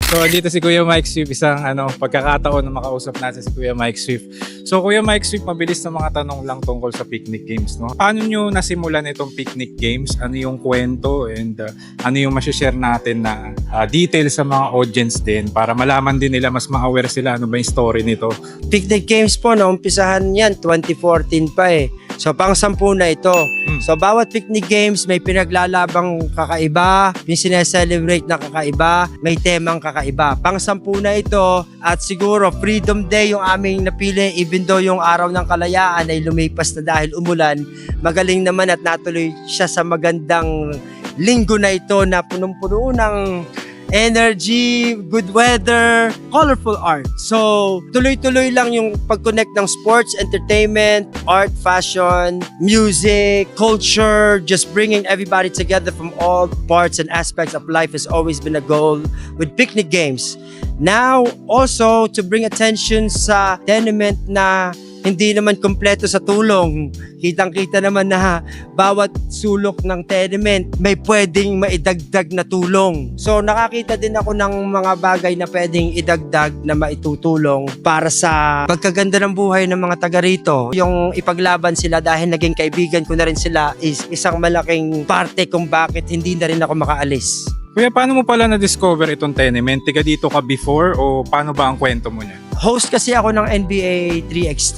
So dito si Kuya Mike Swift, isang pagkakataon na makausap natin si Kuya Mike Swift. So Kuya Mike Swift, mabilis na mga tanong lang tungkol sa picnic games, no? Paano nyo nasimulan itong picnic games? Ano yung kwento and ano yung masishare natin na details sa mga audience din para malaman din nila, mas ma-aware sila ano ba yung story nito? Picnic games po, naumpisahan yan 2014 pa eh. So pang-10 na ito. So bawat picnic games may pinaglalabang kakaiba, may sineselebrate na kakaiba, may temang kakaiba. Pang-10 na ito at siguro Freedom Day yung aming napili, even though yung araw ng kalayaan ay lumipas na dahil umulan. Magaling naman at natuloy siya sa magandang linggo na ito na punong-puno ng energy, good weather, colorful art. So, tuloy-tuloy lang yung pag-connect ng sports, entertainment, art, fashion, music, culture, just bringing everybody together from all parts and aspects of life has always been a goal with picnic games. Now, also, to bring attention sa tenement na hindi naman kompleto sa tulong. Kitang-kita naman na bawat sulok ng tenement may pwedeng maidagdag na tulong. So nakakita din ako ng mga bagay na pwedeng idagdag na maitutulong para sa pagkaganda ng buhay ng mga taga rito. Yung ipaglaban sila dahil naging kaibigan ko na rin sila is isang malaking parte kung bakit hindi na rin ako makaalis. Kuya, paano mo pala na-discover itong tenement? Tiga dito ka before o paano ba ang kwento mo niya? Host kasi ako ng NBA 3x3.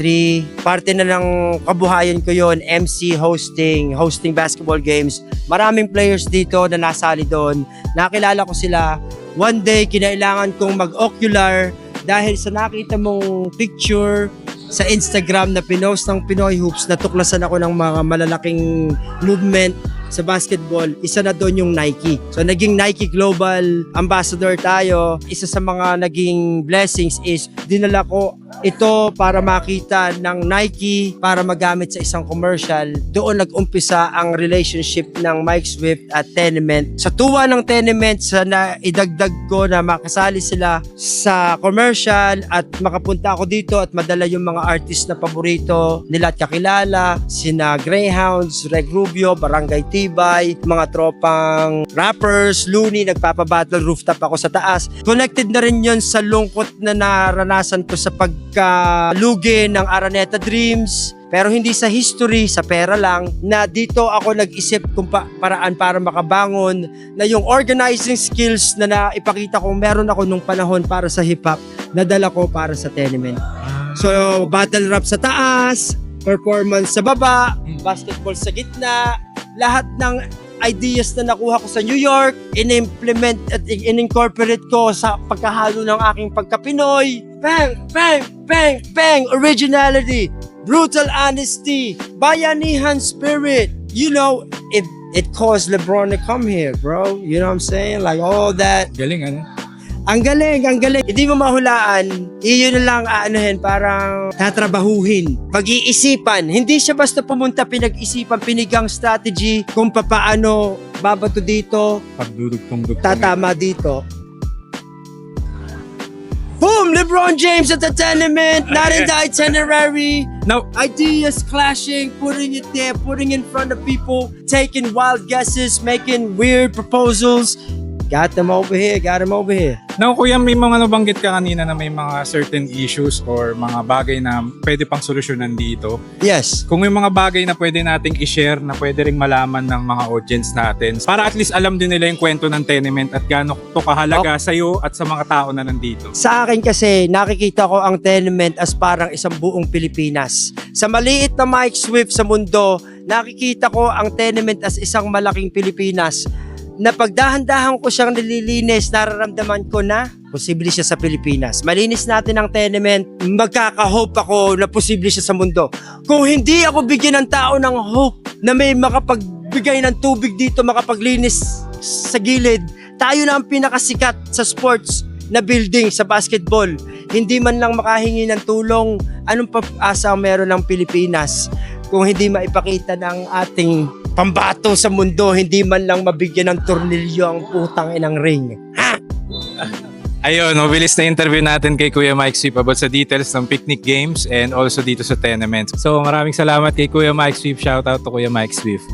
Parte na ng kabuhayan ko yon, MC, hosting basketball games. Maraming players dito na nasali doon. Nakilala ko sila. One day, kinailangan kong mag-ocular dahil sa nakita mong picture sa Instagram na pinost ng Pinoy Hoops, natuklasan ako ng mga malalaking movement sa basketball. Isa na doon yung Nike. So naging Nike Global Ambassador tayo. Isa sa mga naging blessings is dinala ko ito para makita ng Nike para magamit sa isang commercial. Doon nag-umpisa ang relationship ng Mike Swift at Tenement. Sa tuwa ng Tenement, sa idagdag ko na makasali sila sa commercial at makapunta ako dito at madala yung mga artist na paborito nila at kakilala, sina Greyhounds, Reg Rubio, Barangay Tibay, mga tropang rappers, Looney, nagpapabattle rooftop ako sa taas. Connected na rin yun sa lungkot na naranasan ko sa pagkalugi ng Araneta Dreams. Pero hindi sa history, sa pera lang, na dito ako nag-isip kung paraan para makabangon na yung organizing skills na naipakita kong meron ako nung panahon para sa hip-hop, nadala ko para sa Tenement. So, battle rap sa taas, performance sa baba, basketball sa gitna, lahat ng ideas na nakuha ko sa New York, in-implement at in-incorporate ko sa pagkahalo ng aking pagka-Pinoy. Bang! Bang! Bang! Bang! Originality! Brutal honesty! Bayanihan spirit! You know, it caused LeBron to come here, bro. You know what I'm saying? Like all that. Galing, ano? Ang galing, ang galing. Hindi mo mahulaan, iyon na lang parang tatrabahuhin. Pag-iisipan, hindi siya basta pumunta pinag-isipan, pinigang strategy kung paano babato dito, Pagdudugtong-dugtong. tatama dito. Boom! LeBron James at the Tenement, not in the itinerary. Now, Ideas clashing, putting it there, putting in front of people, taking wild guesses, making weird proposals. Got them over here, got them over here. now kuya, may mga nabanggit ka kanina na may mga certain issues or mga bagay na pwede pang solusyonan dito. Yes. Kung may mga bagay na pwede nating i-share na pwede ring malaman ng mga audience natin para at least alam din nila yung kwento ng Tenement at gaano to kahalaga sa iyo at sa mga tao na nandito. Sa akin kasi, nakikita ko ang Tenement as parang isang buong Pilipinas. Sa maliit na Mike Swift sa mundo, nakikita ko ang Tenement as isang malaking Pilipinas na pagdahan-dahan ko siyang nililinis, nararamdaman ko na posible siya sa Pilipinas. Malinis natin ang Tenement, magkaka-hope ako na posible siya sa mundo. Kung hindi ako bigyan ng tao ng hope na may makapagbigay ng tubig dito, makapaglinis sa gilid, tayo na ang pinakasikat sa sports na building sa basketball. Hindi man lang makahingi ng tulong, anong pag-asa meron ng Pilipinas kung hindi maipakita ng ating pambato sa mundo, hindi man lang mabigyan ng tornilyo ang putang inang ring. Ha? Ayun, mabilis na interview natin kay Kuya Mike Swift about sa details ng picnic games and also dito sa Tenement. So maraming salamat kay Kuya Mike Swift. Shout out to Kuya Mike Swift.